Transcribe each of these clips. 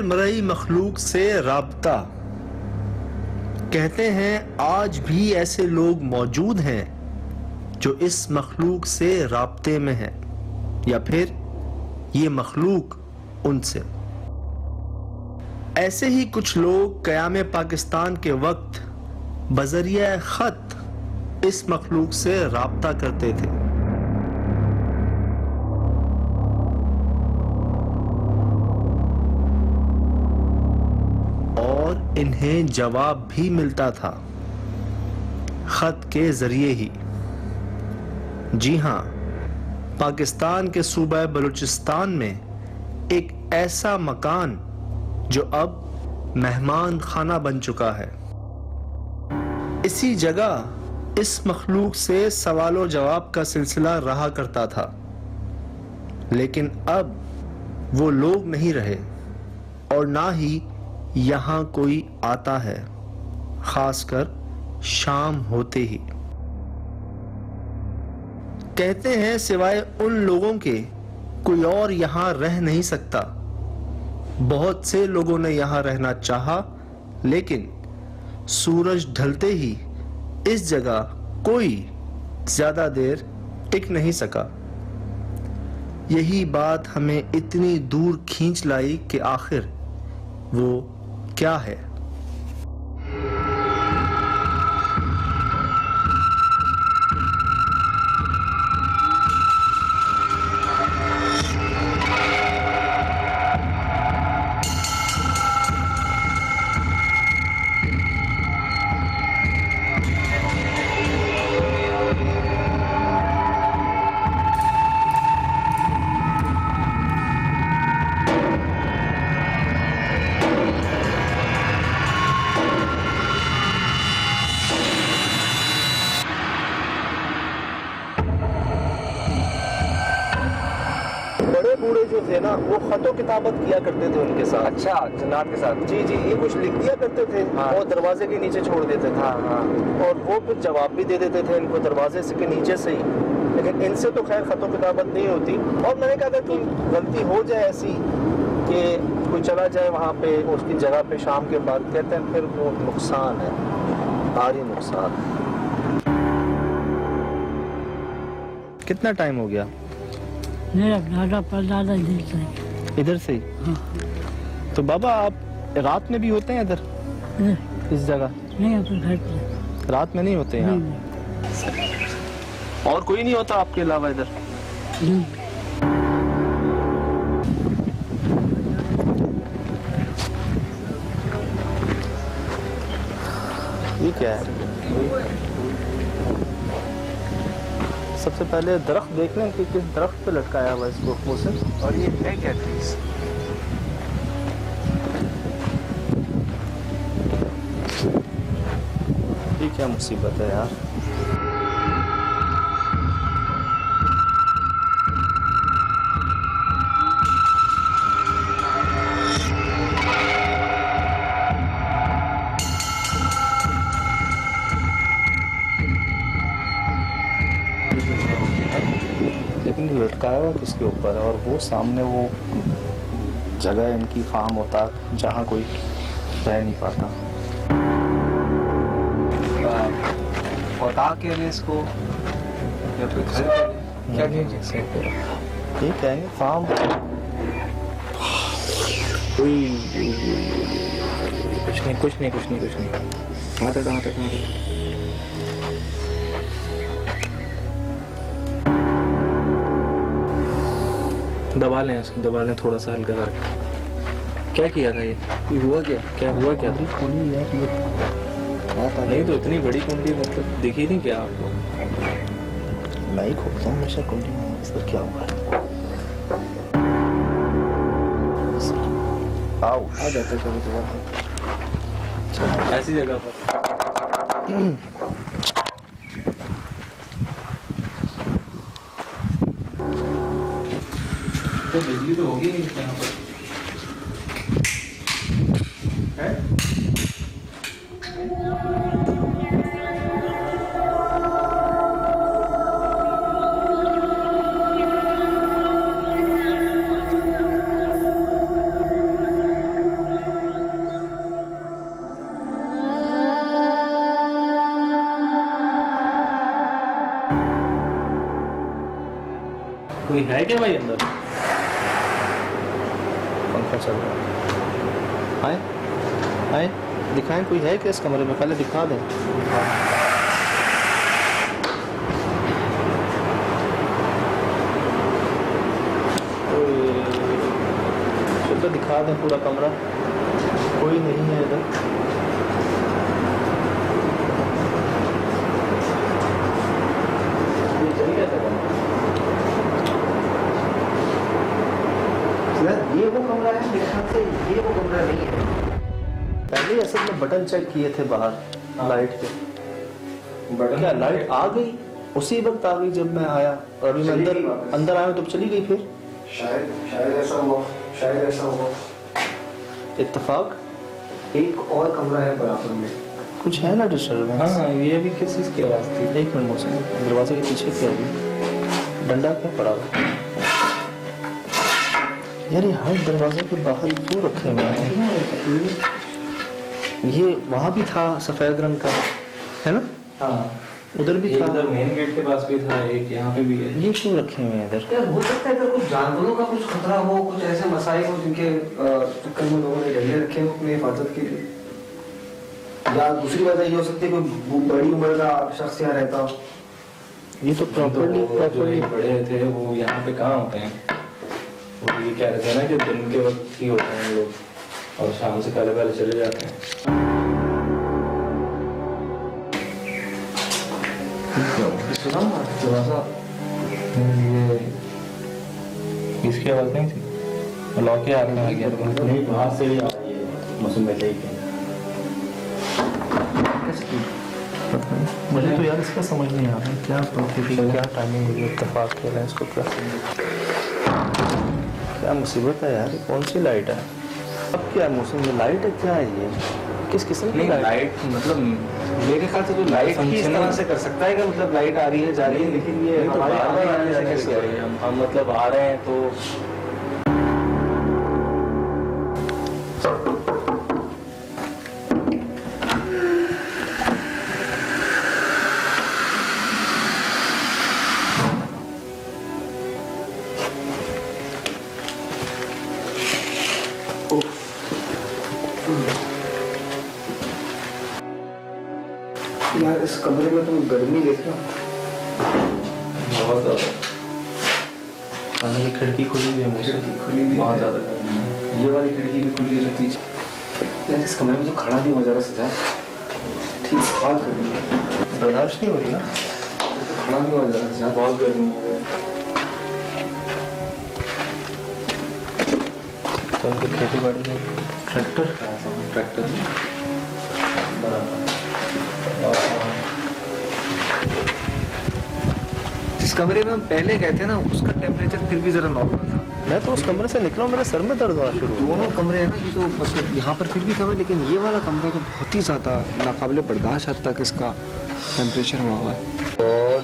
गैर मरई मखलूक से राब्ता। कहते हैं आज भी ऐसे लोग मौजूद हैं जो इस मखलूक से राब्ते में हैं, या फिर ये मखलूक उनसे। ऐसे ही कुछ लोग क़याम पाकिस्तान के वक्त बज़रिया ख़त इस मखलूक से राब्ता करते थे। और इन्हें जवाब भी मिलता था ख़त के ज़रिए ही। जी हाँ, पाकिस्तान के सूबा बलूचिस्तान में एक ऐसा मकान जो अब मेहमान खाना बन चुका है। इसी जगह इस मखलूक से सवालों जवाब का सिलसिला रहा करता था, लेकिन अब वो लोग नहीं रहे और ना ही यहाँ कोई आता है, खासकर शाम होते ही। कहते हैं सिवाय उन लोगों के कोई और यहाँ रह नहीं सकता। बहुत से लोगों ने यहाँ रहना चाहा, लेकिन सूरज ढलते ही इस जगह कोई ज्यादा देर टिक नहीं सका। यही बात हमें इतनी दूर खींच लाई कि आखिर वो क्या है। बूढ़े जो थे ना, वो खतो किताबत किया करते थे उनके साथ। अच्छा, जन्नात के साथ। जी जी, ये कुछ लिख दिया करते थे। हाँ। और दरवाजे के नीचे छोड़ देते थे। हाँ हाँ। और वो फिर जवाब भी दे देते थे इनको दरवाजे से के नीचे से ही। लेकिन इनसे तो खैर खतो किताबत नहीं होती। और मैंने कहा अगर कोई गलती हो जाए ऐसी कि कोई चला जाए वहाँ पे उसकी जगह पे शाम के बाद, कहते हैं फिर वो नुकसान है, भारी नुकसान। कितना टाइम हो गया? मेरा दादा परदादा इधर से ही? हाँ। तो बाबा आप रात में भी होते हैं इधर इस जगह? नहीं, अपने घर पे। रात में नहीं होते यहाँ? और कोई नहीं होता आपके अलावा इधर? नहीं। ये क्या है? सबसे पहले दरख्त देख लें कि किस दरख्त पे लटकाया हुआ इसको मुंह से। और ये है क्या चीज? ये क्या मुसीबत है यार। लेकिन लटकाया हुआ किसके ऊपर है? और वो सामने वो जगह इनकी फार्म होता जहाँ कोई रह नहीं पाता। पता के लिए इसको या फिर घर पे क्या ठीक है फार्म। कुछ नहीं। कहाँ तक दबा लें थोड़ा सा हल्का करके। क्या किया था ये हुआ क्या था? नहीं तो इतनी बड़ी कुंडी मतलब दिखी नहीं क्या आपको? मैं ही खोलता हूँ हमेशा कुंडी में, सर क्या हुआ? आओ आ जाते कभी ऐसी जगह पर। तो बिजली तो होगी नहीं यहाँ पर है? कोई है क्या भाई अंदर? पंखा चल रहा है। आए आए दिखाएं कोई है क्या इस कमरे में, पहले दिखा दें। तो दिखा दें पूरा कमरा, कोई नहीं है इधर। ये वो कमरा है मेरे ख्याल से, ये वो कमरा नहीं है। पहले असल में बटन चेक किए थे बाहर लाइट के, क्या लाइट आ गई उसी वक्त आ गई जब मैं आया, और अभी मैं अंदर आया तब चली गई। फिर शायद ऐसा हुआ, शायद ऐसा हुआ। इत्तेफाक एक और कमरा है बराबर में, कुछ है ना डिस्टर्बेंस। हाँ ये भी किस चीज़ की आवाज़ थी? एक मिनट मौसम, दरवाजे के पीछे क्या है, डंडा क्या पड़ा हुआ यार, ये हर दरवाजे के बाहर क्यों रखे हुए हैं? ये वहाँ भी था सफेद रंग का, है ना? हाँ उधर भी था, इधर मेन गेट के पास भी था, एक यहाँ पे भी है। ये क्यों रखे हुए हैं इधर? यार हो सकता है कि कुछ जानवरों का कुछ खतरा हो, कुछ ऐसे मसाइल हो जिनके चक्कर में लोगों ने डंडे रखे हो अपनी हिफाजत के लिए। या दूसरी वजह ये हो सकती है कोई बड़ी उम्र का शख्स यहाँ रहता हो। ये तो प्रॉपर्ली जो ये बड़े थे वो यहाँ पे कहाँ होते हैं? वो ये कह रहे थे ना कि दिन के वक्त ही होते हैं लोग, और शाम से पहले पहले चले जाते हैं। ये इसकी आवाज़ नहीं थी, लॉक के हाथ में आ गया। नहीं बाहर से ही आ रही है मौसम में ही। मुझे तो यार इसका समझ नहीं आ रहा क्या प्रॉपर्टी, क्या टाइमिंग हुई, इत्तेफाक खेला है इसको, क्या मुसीबत है यार, कौन सी लाइट है? अब क्या मौसम में लाइट है, क्या है ये, किस किस्म की लाइट मतलब मेरे ख्याल से जो लाइट की इस तरह से कर सकता है कि मतलब लाइट आ रही है जा रही है, लेकिन ये तो हमारे बार-बार आने से कैसे हो रही है? हम मतलब आ रहे हैं तो यार इस कमरे में तुम गर्मी देख रहे हो? बहुत ज़्यादा। खाने की खिड़की खुली हुई है, खिड़की खुली हुई बहुत है। ज़्यादा गर्मी है। ये वाली खिड़की भी खुली रहती है। यार इस कमरे में तो खड़ा भी हो जा रहा सजा, ठीक बात कर रही है, बर्दाश्त नहीं हो रही ना। तो खड़ा भी हो जा रहा सजा। बहुत गर्मी है। तो उनकी खेती बाड़ी में ट्रैक्टर, ट्रैक्टर बराबर। जिस कमरे में हम पहले गए थे ना उसका टेम्परेचर फिर भी जरा नॉर्मल था। मैं तो उस कमरे से निकला, मेरे सर में दर्द हुआ शुरू हुआ। दोनों कमरे हैं ना, ये तो मतलब यहाँ पर फिर भी कम है, लेकिन ये वाला कमरा तो बहुत ही ज़्यादा नाकाबिल बर्दाश्त हद तक इसका टेम्परेचर हुआ हुआ है। और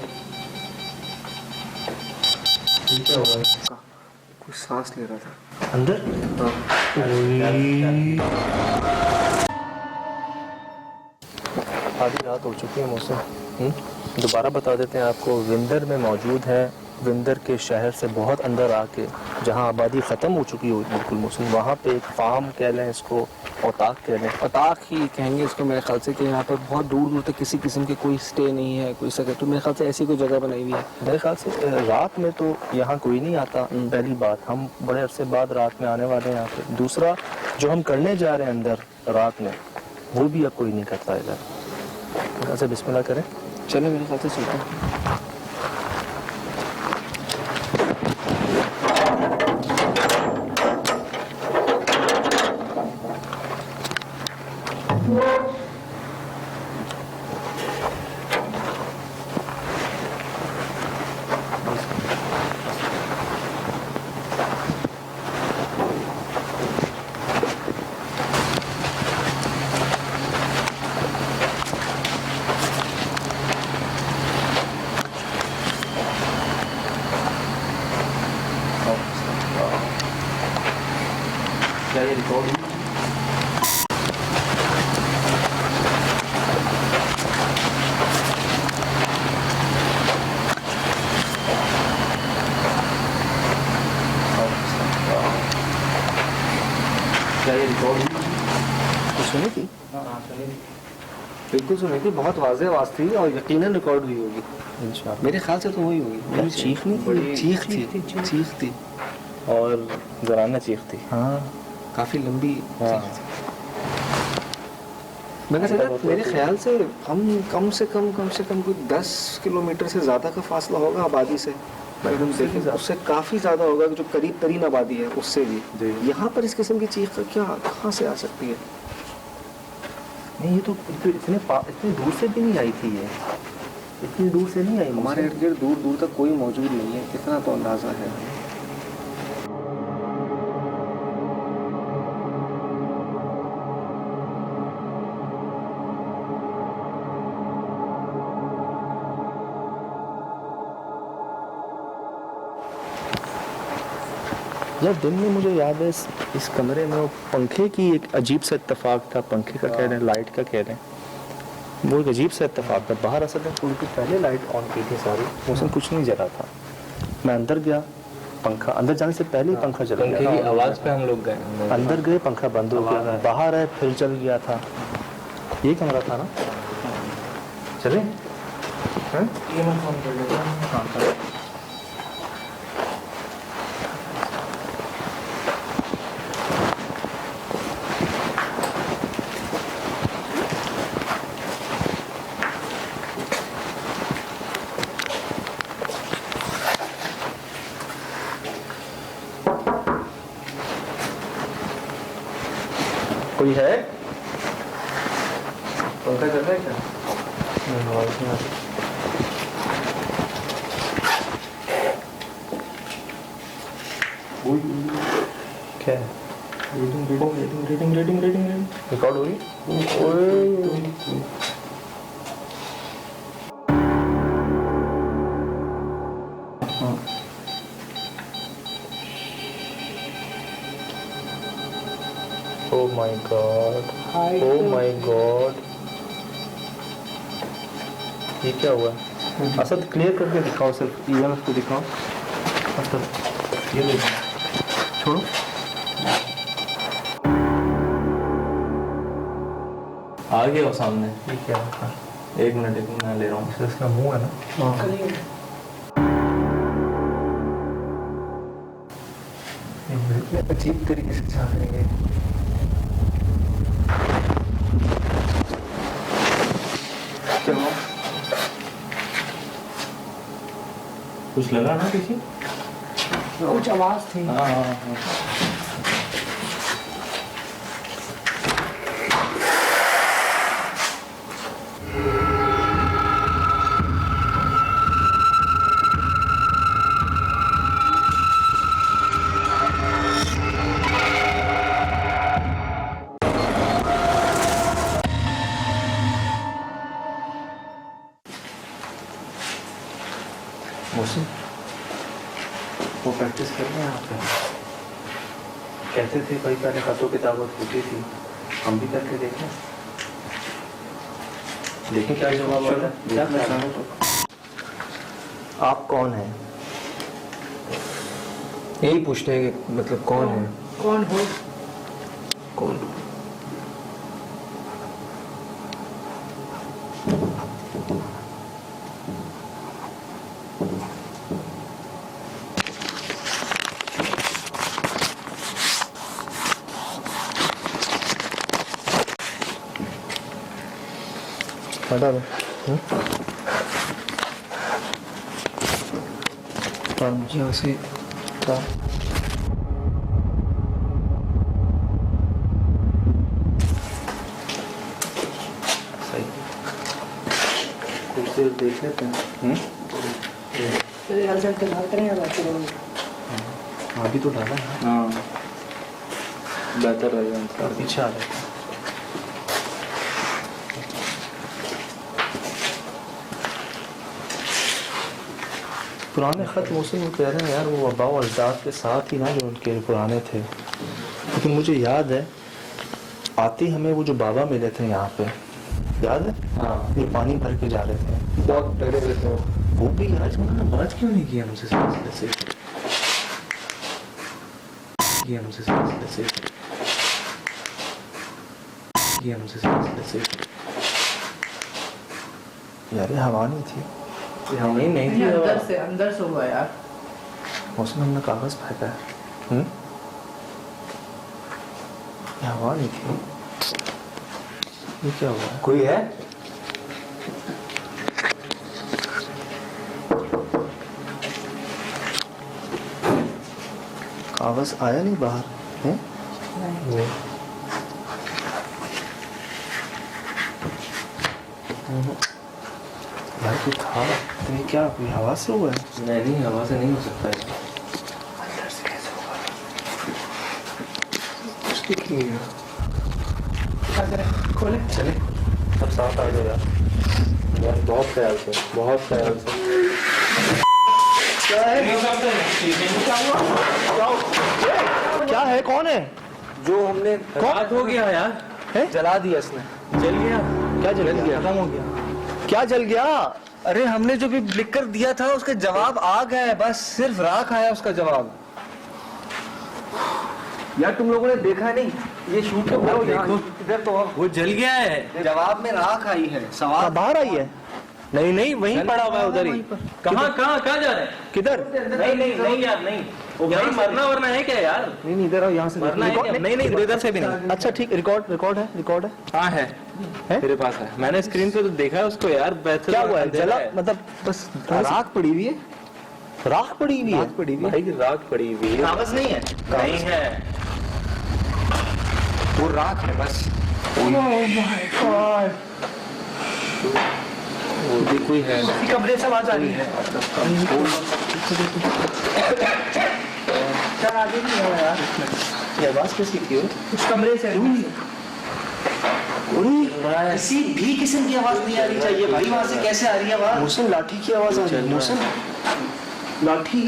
क्या हुआ है? कुछ सांस ले रहा था अंदर आधी रात हो चुकी है मौसम। दोबारा बता देते हैं आपको, विंदर में मौजूद है। विंदर के शहर से बहुत अंदर आके जहां आबादी ख़त्म हो चुकी हो बिल्कुल मौसम, वहाँ पे एक फार्म कह लें इसको, औताक कह लें, पताक ही कहेंगे इसको मेरे ख्याल से, कि यहाँ पर बहुत दूर दूर तक किसी किस्म के कोई स्टे नहीं है, कोई सके तो मेरे ख्याल से ऐसी कोई जगह बनाई हुई है। मेरे ख्याल से रात में तो यहाँ कोई नहीं आता। पहली बात, हम बड़े अरसे बाद रात में आने वाले हैं यहाँ पे। दूसरा, जो हम करने जा रहे हैं अंदर रात में, वो भी अब कोई नहीं करता इधर। ऐसे बिस्मिल्लाह करें, चलो मेरे ख्याल से चलते हैं। क्या ये रिकॉर्ड सुनी थी? हाँ सुनिए। बिल्कुल सुनी थी, बहुत वाज़ेह आवाज़ थी और यकीनन रिकॉर्ड हुई होगी। इंशाल्लाह। मेरे ख्याल से तो हुई होगी। मेरी चीख नहीं थी, बड़ी चीख थी, चीख थी। और ज़राना चीख थी। हाँ, काफ़ी लंबी हाँ। चीख थी। मैंने सोचा मेरे ख्याल से हम कम से कम कोई 10 किलोमीटर से ज़्यादा का फासला होगा आबादी से। अगर हम देखें तो उससे काफ़ी ज़्यादा होगा, जो करीब तरीन आबादी है उससे भी। जी। यहाँ पर इस किस्म की चीख का क्या कहाँ से आ सकती है? नहीं, ये तो इतनी दूर से भी नहीं आई थी, ये इतनी दूर से नहीं आई। हमारे इर्द गिर्द दूर दूर तक कोई मौजूद नहीं है, इतना तो अंदाज़ा है। यार दिन में मुझे याद है इस कमरे में वो पंखे की एक अजीब सा इत्तेफाक था। पंखे का कह रहे हैं, लाइट का कह रहे हैं, वो एक अजीब सा इत्तेफाक था। बाहर असल में थोड़ी देर पहले लाइट ऑन की थी सारी, उसमें कुछ नहीं जला था। मैं अंदर गया, पंखा अंदर जाने से पहले ही पंखा चल पंखे गया। की आवाज़ पे हम लोग गए। अंदर गए, पंखा बंद हो गया, बाहर आए फिर चल गया था। ये कमरा था ना? चले ये मैं फोन कर लेता हूँ। हाँ चलो। कोई है? पंखा चल रहा है क्या? क्या है? रीडिंग रिकॉर्ड हो रही? Oh my God! Oh my God! ये क्या हुआ? असद क्लियर करके दिखाओ, सिर्फ ईएमएफ को दिखाओ। असद ये ले छोड़ो। आ गया वो सामने। ये क्या है? एक मिनट मैं ले रहा हूँ। इसका मुंह है ना? ये अजीब तरीके से झाँक रही है। क्या हुआ? कुछ लगा ना पीछे? कुछ आवाज़ थी। हाँ। मौसम वो प्रैक्टिस कर रहे हैं आप? कहते थे भाई पहले खतों की ताकत होती थी, हम भी करके देखें क्या जवाब आ रहा है। क्या आप कौन हैं? यही पूछते हैं कि मतलब कौन है? कौन हो? कौन? हटा दो। यहाँ से सही, कुछ देर देख लेते हैं। रिजल्ट निकाल करेंगे बाकी लोग। अभी तो डाला है। हाँ बेहतर रहेगा और पीछे आ रहे हैं। पुराने ख़त मौसम में कह रहे हैं यार, वो आबा और अजदाद के साथ ही ना जो उनके पुराने थे। लेकिन मुझे याद है आते ही हमें वो जो बाबा मिले थे यहाँ पे, याद है? हाँ। ये पानी भर के जा रहे थे, बहुत डरे हुए थे। वो भी आज उन्होंने बात क्यों नहीं किया मुझसे सिलसिले से? ये हमसे से यार ये हवा नहीं थी, हम ही नहीं थी अंदर से हुआ यार। उसमें हमने कागज फेंका है। ये हवा नहीं थी, ये क्या हुआ? कोई है? कागज आया नहीं बाहर है? यार ये था तो ये क्या कोई हवा से हुआ है? नहीं, हवा से नहीं हो सकता है। अंदर से कैसे होगा? कुछ दिख नहीं रहा। खोले चले अब साथ आ जाओ यार, बहुत ख्याल से, बहुत ख्याल से। क्या है? क्या है? कौन है? जो हमने रात हो गया यार, जला दिया इसने। जल गया। क्या जल गया? खत्म हो गया। क्या जल गया? अरे हमने जो भी लिख कर दिया था उसका जवाब आ गया है, बस सिर्फ राख आया उसका जवाब। यार तुम लोगों ने देखा नहीं, ये शूट तो करो देखो इधर तो वो जल गया है। जवाब में राख आई है। सवाल बाहर आई है? नहीं नहीं, वहीं पड़ा हुआ है उधर ही। कहाँ कहाँ कहाँ जा रहे हैं? किधर? नहीं नहीं नहीं यार, नहीं वो भाई मरना वरना है क्या यार? नहीं नहीं, इधर आओ, यहाँ से मरना है क्या? नहीं नहीं, इधर से भी नहीं। अच्छा ठीक, रिकॉर्ड है। हाँ है मेरे पास है, मैंने स्क्रीन पे तो देखा है उसको यार। क्या हुआ है? जला मतलब बस राख पड़ी हुई है? राख पड़ी हुई है? भाई राख पड़ी हुई है। कागज नहीं है? नहीं है, वो राख है बस। वो भी कोई है। कमरे से आवाज आ रही है। चल आगे नहीं हो यार। ये आवाज कैसी की हो? उस कमरे से किसी भी किस्म की आवाज नहीं आनी चाहिए भाई, वहां से कैसे आ रही है आवाज? मोहसिन लाठी की आवाज आ रही है। मोहसिन लाठी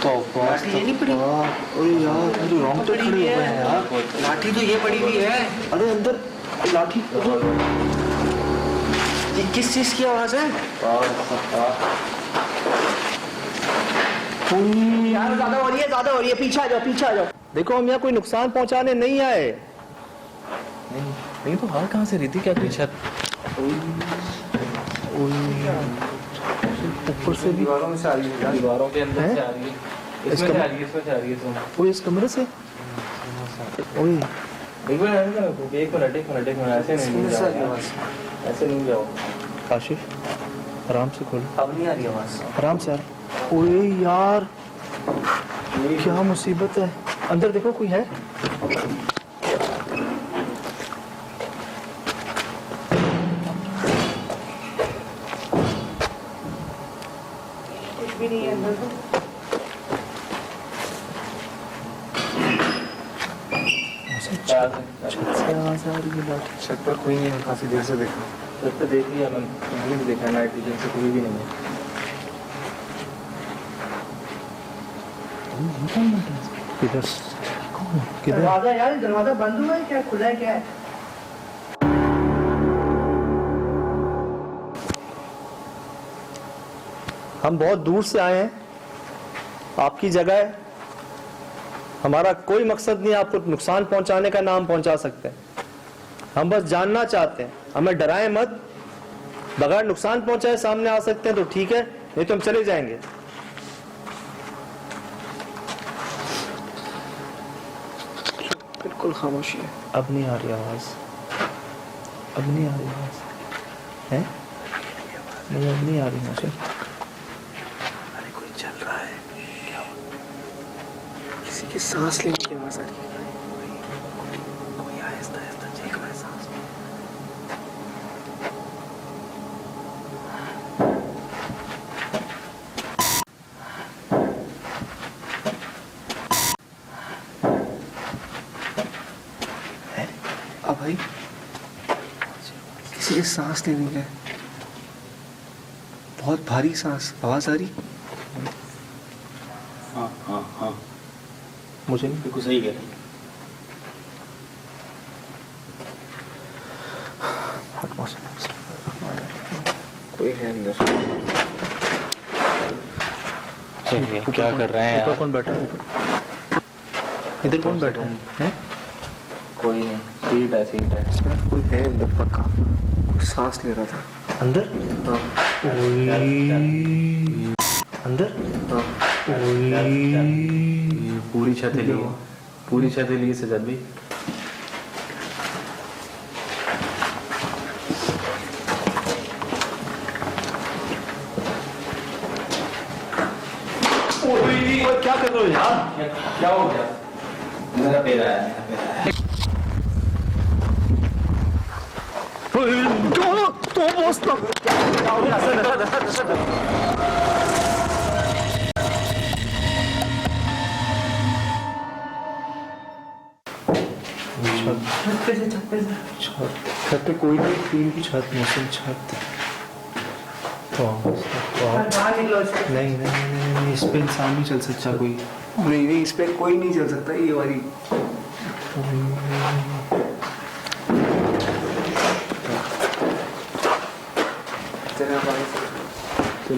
तो लाठी ये नहीं पड़ी? अरे यार मेरे रोंगटे खड़े हो गए हैं यार। लाठी तो ये पड़ी हुई है। अरे अंदर लाठी। ये किस चीज की आवाज है? यार ज्यादा हो रही है, पीछे आ जाओ। देखो हम यहाँ कोई नुकसान पहुंचाने नहीं आए। नहीं तो हाल कहाँ से रही थी क्या पीछे? ऊपर से भी दीवारों में से आ रही है। दीवारों के अंदर हैं? से आ रही है, इसमें से आ रही है, इसमें से आ रही है। ओए इस कमरे से। ओए एक मिनट ऐसे नहीं जाओ, ऐसे नहीं जाओ। काशिफ आराम से खोलो, अब नहीं आ रही आवाज। आराम से यार। ओए यार क्या मुसीबत है। अंदर देखो कोई है? कुछ भी नहीं है अंदर तो। आवाज आ रही है लाठी। छत पर कोई नहीं है, काफी देर से देखा। छत पे देख लिया मैंने भी देखा, नाइट विजन से कोई भी नहीं है। किधर? दरवाजा यार, दरवाजा बंद हुआ है क्या, खुला है क्या है? हम बहुत दूर से आए हैं, आपकी जगह है। हमारा कोई मकसद नहीं आपको नुकसान पहुंचाने का, नाम पहुंचा सकते हैं। हम बस जानना चाहते हैं, हमें डराएं मत। बगैर नुकसान पहुंचाए सामने आ सकते हैं तो ठीक है, नहीं तो हम चले जाएंगे। बिल्कुल खामोशी है। अब नहीं आ रही आवाज, अब नहीं आ रही आवाज है? नहीं अब नहीं आ रही मुझे। अरे कोई चल रहा है, किसी की सांस लेने की आवाज आ रही है। कोई आहिस्ता आहिस्ता चेक रहा है सांस में। अब भाई किसी की सांस लेने की है, बहुत भारी सांस, आवाज आ रही। हाँ मुझे नहीं। बिल्कुल सही कह रहे हैं। कोई है अंदर। क्या कर रहे हैं ऊपर यार? कौन बैठा है? इधर कौन बैठा है? कोई नहीं, सीट है। कोई है अंदर पक्का, सांस ले रहा था अंदर। हाँ अंदर। हाँ पूरी छत हिली है, पूरी छत हिली है सजद भी। क्या कर रहे हो यार? क्या हो गया? मेरा पैर आया। छत पे कोई नहीं, टीन की छत मौसम छत। बाहर निकलो इससे। नहीं, इस पे इंसान नहीं चल सकता कोई। नहीं, इस पे कोई नहीं चल सकता, ये वाली।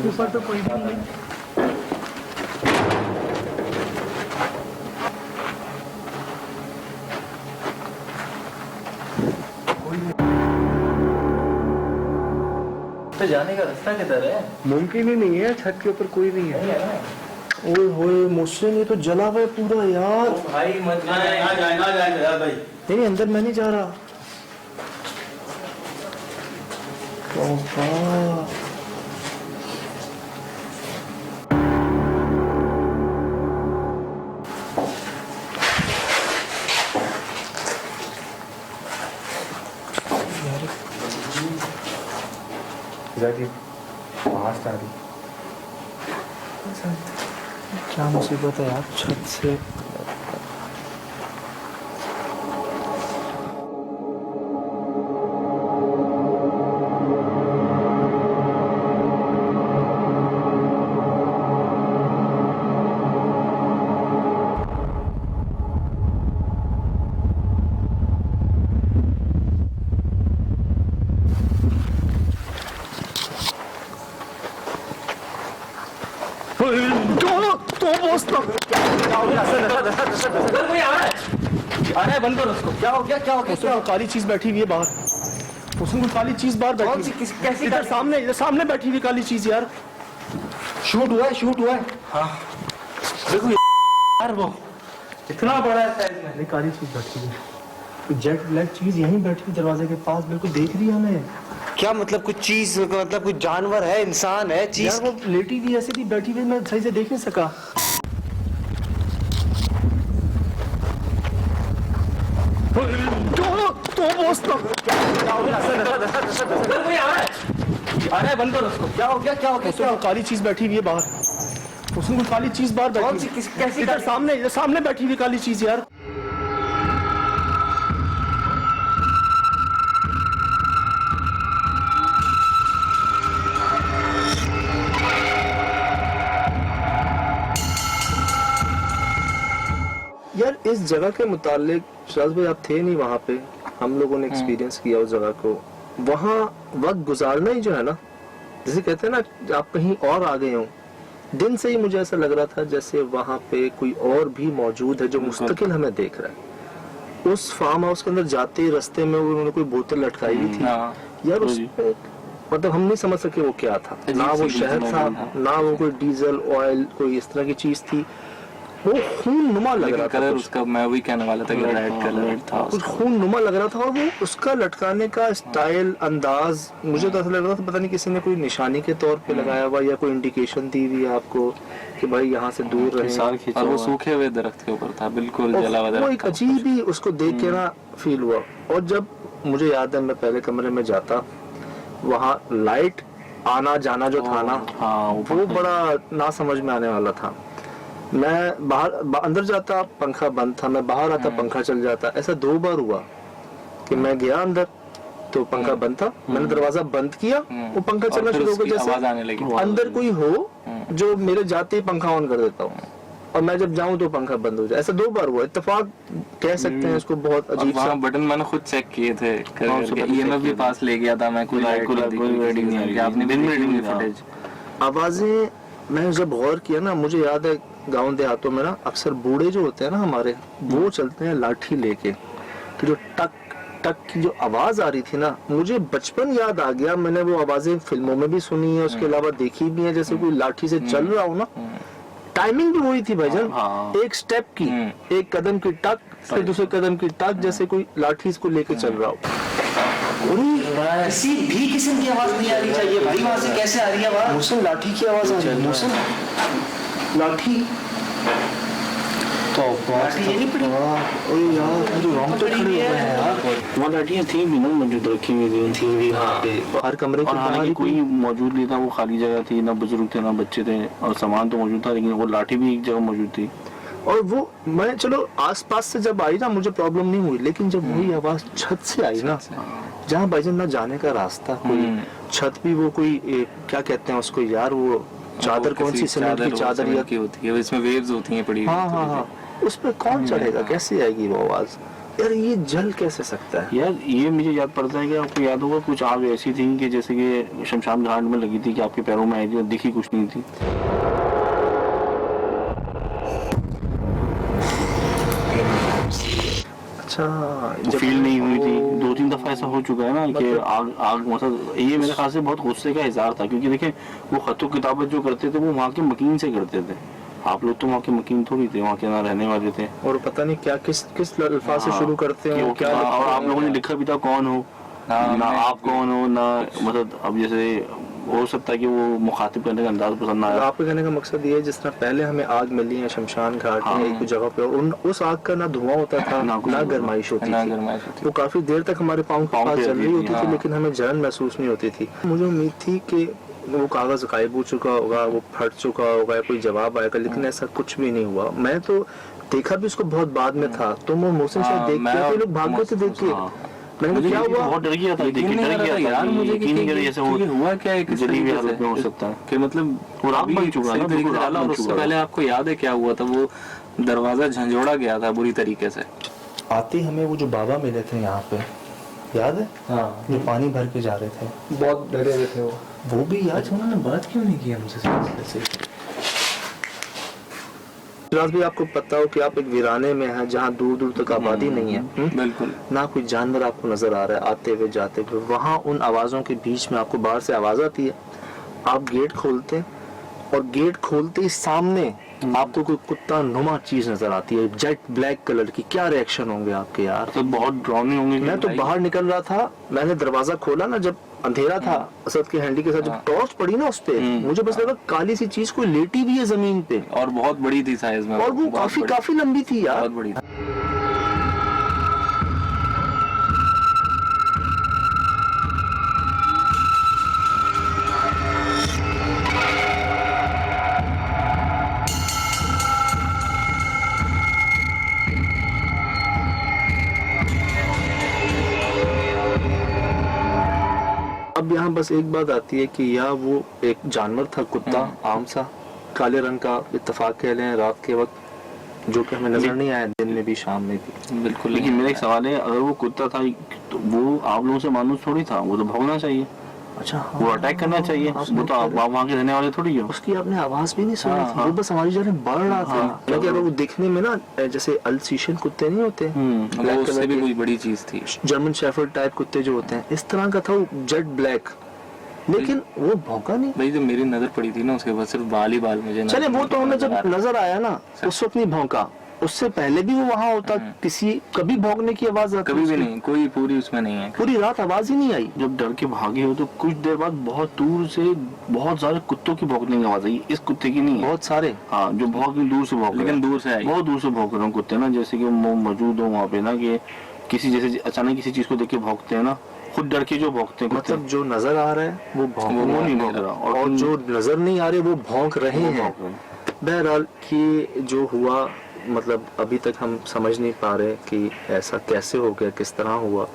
ऊपर तो कोई भी नहीं है। तो जाने का रास्ता किधर है? मुमकिन ही नहीं है, छत के ऊपर कोई नहीं है। नहीं है ना? ओए होए, मुझसे नहीं तो जला हुआ है पूरा यार। ओ भाई मत ना जाए यार भाई। नहीं अंदर मैं नहीं जा रहा। तौबा। क्या मुसीबत है यार, छत से। बंद करो उसको। क्या हो गया? उसमें काली चीज बैठी हुई है बाहर। उसमें कोई काली चीज बाहर बैठी कौन सी? कैसी? इधर सामने बैठी हुई काली चीज यार। शूट हुआ है। हाँ देखो यार, वो इतना बड़ा है साइज में। नहीं, काली चीज बैठी हुई, जेट ब्लैक चीज यहीं बैठी हुई दरवाजे के पास, बिल्कुल देख रही है हमें। क्या मतलब? कुछ चीज, मतलब कुछ जानवर है, इंसान है, चीज? यार वो लेटी हुई ऐसी थी, बैठी हुई, मैं सही से देख नहीं सका। बंद करो उसको। क्या हो गया? उसमें काली चीज बैठी हुई है बाहर। उसमें कोई काली चीज बाहर कौन सी? बैठी। कैसी? इधर सामने बैठी हुई काली चीज यार। यार इस जगह के मुतालिक शराज भाई, आप थे नहीं वहाँ पे, हम लोगों ने एक्सपीरियंस किया उस जगह को। वहाँ वक्त गुजारना ही जो है ना, जैसे कहते हैं ना, आप कहीं और आ गए हो। दिन से ही मुझे ऐसा लग रहा था जैसे वहाँ पे कोई और भी मौजूद है जो मुस्तकिल हमें देख रहा है। उस फार्म हाउस के अंदर जाते ही रास्ते में उन्होंने कोई बोतल लटकाई हुई थी यार, उस पे मतलब हम नहीं समझ सके वो क्या था। ना वो शहद था, ना वो कोई डीजल ऑयल कोई इस तरह की चीज थी। वो खून नुमा लग रहा था कलर कुछ। उसका, मैं वही कहने वाला था कि रेड कलर था कुछ उसका। खून नुमा लग रहा था, और वो उसका लटकाने का स्टाइल, अंदाज, मुझे तो ऐसा लग रहा था पता नहीं किसी ने कोई निशानी के तौर पे लगाया हुआ या कोई इंडिकेशन दी हुई है आपको कि भाई यहाँ से दूर रहे। और वो सूखे हुए दरख्त के ऊपर था, बिल्कुल जला हुआ वो दरख्त एक था। अजीब ही उसको देख के ना फील हुआ। और जब मुझे याद है मैं पहले कमरे में जाता, वहाँ लाइट आना जाना जो था ना, हाँ वो बड़ा ना समझ में आने वाला था। मैं बाहर अंदर जाता, पंखा बंद था, मैं बाहर आता, पंखा चल जाता। ऐसा 2 बार हुआ कि मैं गया अंदर तो पंखा बंद था, मैंने दरवाजा बंद किया, वो पंखा और चलना फिर शुरू हो उसकी गया, आवाज आने लगी। जैसे अंदर कोई हो जो मेरे जाते ही पंखा ऑन कर देता हूँ, और मैं जब जाऊं तो पंखा बंद हो जाए। ऐसा 2 बार हुआ, इत्तेफाक कह सकते हैं इसको। बहुत और अजीब सा। वहाँ बटन मैंने खुद चेक किए थे, ईएमएफ भी पास ले गया था मैं, कोई रीडिंग नहीं आई, आपने भी रीडिंग की फुटेज। आवाजें मैं जब गौर किया ना, मुझे याद है गांव देहातों में ना अक्सर बूढ़े जो होते हैं ना हमारे, वो चलते हैं लाठी लेके, तो जो टक टक की जो आवाज आ रही थी ना, मुझे बचपन याद आ गया। मैंने वो आवाजें फिल्मों में भी सुनी है, उसके अलावा देखी भी है, जैसे कोई लाठी से चल रहा हो ना, टाइमिंग भी वही थी भाईजान। हाँ। एक स्टेप की, एक कदम की टक, फिर दूसरे कदम की टक, जैसे कोई लाठी इसको लेके चल रहा हो। किसी भी किस्म की आवाज नहीं आनी चाहिए भाई, वहां से कैसे आ रही है आवाज? मोहसिन लाठी की आवाज आ रही है। मोहसिन लाठी तो लाठी ये नहीं पड़ी? ओए यार मुझे रॉन्ग तो खड़े हो गए हैं यार। वहाँ लाठियाँ थी भी ना, मौजूद रखी हुई थी भी। हाँ। हर कमरे के और बाहर हालांकि ही कोई मौजूद नहीं था, वो खाली जगह थी, ना बुजुर्ग थे ना बच्चे थे, और सामान तो मौजूद था, लेकिन वो लाठी भी एक जगह मौजूद थी। और वो मैं चलो आसपास से जब आई ना मुझे प्रॉब्लम नहीं हुई, लेकिन जब वही आवाज छत से आई ना, जहाँ भाईजान ना जाने का रास्ता, कोई छत भी वो कोई क्या कहते हैं उसको यार, वो चादर कौन सी सीमेंट की चादर या की होती है, इसमें वेव्स होती हैं पड़ी। हाँ हाँ हाँ, उस पर कौन चढ़ेगा, कैसे आएगी वो आवाज यार? ये जल कैसे सकता है यार? ये मुझे याद पड़ता है कि आपको याद होगा कुछ आग ऐसी थी कि जैसे कि शमशान घाट में लगी थी, कि आपके पैरों में आई थी और दिखी कुछ नहीं थी। अच्छा, फील नहीं हुई थी। 2-3 दफा ऐसा हो चुका है ना कि आग आग मतलब ये मेरे ख्याल से बहुत गुस्से का इजहार था, क्योंकि देखें वो खतों किताबत जो करते थे वो वहाँ के मकीन से करते थे। आप लोग तो वहाँ के मकीन थोड़ी थे, वहाँ के ना रहने वाले थे, और पता नहीं क्या किस किस अल्फाज से शुरू करते हो, क्या और आप लोगों ने लिखा भी था कौन हो ना आप कौन हो ना, मतलब अब जैसे हो सकता है कि वो मुखातिब करने का अंदाज पसंद ना आया। आपके कहने का मकसद ये है जिस तरह पहले हमें आग मिली है शमशान घाट में एक जगह पे, और उस आग का ना धुआं होता था ना गर्माइश होती थी, वो काफी देर तक हमारे पाँव के पास जल रही होती थी, लेकिन हमें जलन महसूस नहीं होती थी। मुझे उम्मीद थी कि वो कागज गायब हो चुका होगा, वो फट चुका होगा, कोई जवाब आएगा, लेकिन ऐसा कुछ भी नहीं हुआ। मैं तो देखा भी उसको बहुत बाद में था, तो वो मोहसिन शायद देखते थे, लोग भाग गए थे देख के। मैंने क्या हुआ, बहुत डर गया था, डर गया यार मुझे कि जैसे हुआ क्या है, जली हुई हालत में हो सकता है कि मतलब वो रात बन चुका है ना। और उससे पहले आपको याद है क्या हुआ था? वो दरवाजा झंझोड़ा गया था बुरी तरीके से। आते हमें वो जो बाबा मिले थे यहाँ पे, याद है? हाँ, जो पानी भर के जा रहे थे, बहुत डरे हुए थे वो भी याद। उन्होंने बात क्यों नहीं की हमसे? फिराज भाई, आपको पता हो कि आप एक वीराने में हैं जहाँ दूर दूर तक आबादी नहीं है, बिल्कुल ना कोई जानवर आपको नजर आ रहा है आते हुए जाते हुए, वहाँ उन आवाजों के बीच में आपको बाहर से आवाज आती है, आप गेट खोलते हैं और गेट खोलते ही सामने आपको कोई कुत्ता नुमा चीज नजर आती है, जेट ब्लैक कलर की। क्या रिएक्शन होंगे आपके यार? तो बहुत डरावने होंगे। मैं तो बाहर निकल रहा था, मैंने दरवाजा खोला ना, जब अंधेरा था, असद के हैंडी के साथ जब टॉर्च पड़ी ना उस पे, मुझे बस लगा काली सी चीज कोई लेटी भी है जमीन पे, और बहुत बड़ी थी साइज में, और वो काफी लंबी थी यार, बहुत बड़ी। अब यहाँ बस एक बात आती है कि या वो एक जानवर था, कुत्ता आम सा काले रंग का, इत्तेफाक कह लें रात के वक्त, जो कि हमें नजर नहीं आया दिन में भी शाम में भी। बिल्कुल, लेकिन मेरा एक सवाल है, अगर वो कुत्ता था तो वो आप लोगों से मानूस थोड़ी था, वो तो भौंकना चाहिए। अच्छा, वो अटैक करना चाहिए, वो तो आप वहाँ के रहने वाले थोड़ी हो। उसकी आपने आवाज भी नहीं सुनी हाँ, थी, हाँ। वो बस हमारी जाने बढ़ रहा था। हालांकि अगर वो दिखने में ना जैसे अल्सीशियन कुत्ते नहीं होते, वो उससे भी कोई बड़ी चीज थी, जर्मन शेफर्ड टाइप कुत्ते जो होते हैं, इस तरह का था वो, जेट ब्लैक, लेकिन वो भौंका नहीं। भाई जब मेरी नजर पड़ी थी ना उसके बाद सिर्फ बाल ही बाल मुझे चले वो तो हमें जब नजर आया ना उस वक्त नहीं भौंका, उससे पहले भी वो वहाँ होता, किसी कभी भौंकने की आवाज आती? कभी भी नहीं, कोई पूरी उसमें नहीं है, पूरी रात आवाज ही नहीं आई। जब डर के भागे हो तो कुछ देर बाद बहुत दूर से बहुत सारे कुत्तों की भौंकने की आवाज आई, इस कुत्ते की नहीं है। बहुत सारे, हाँ, जो बहुत दूर से भौंक, लेकिन दूर से आई, बहुत दूर से भौंक रहे हैं कुत्ते ना, जैसे कि वो मौजूद हो वहाँ पे ना, कि किसी जैसे अचानक किसी चीज को देख के भौंकते हैं ना, खुद डर के जो भौंकते हैं। मतलब जो नजर आ रहा है वो नहीं भौंक रहा, और जो नजर नहीं आ रहे वो भौंक रहे हैं। बहरहाल कि जो हुआ, मतलब अभी तक हम समझ नहीं पा रहे कि ऐसा कैसे हो गया, किस तरह हुआ।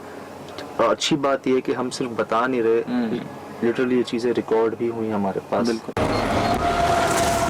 और अच्छी बात यह है कि हम सिर्फ बता नहीं रहे, लिटरली ये चीजें रिकॉर्ड भी हुई हमारे पास। बिल्कुल।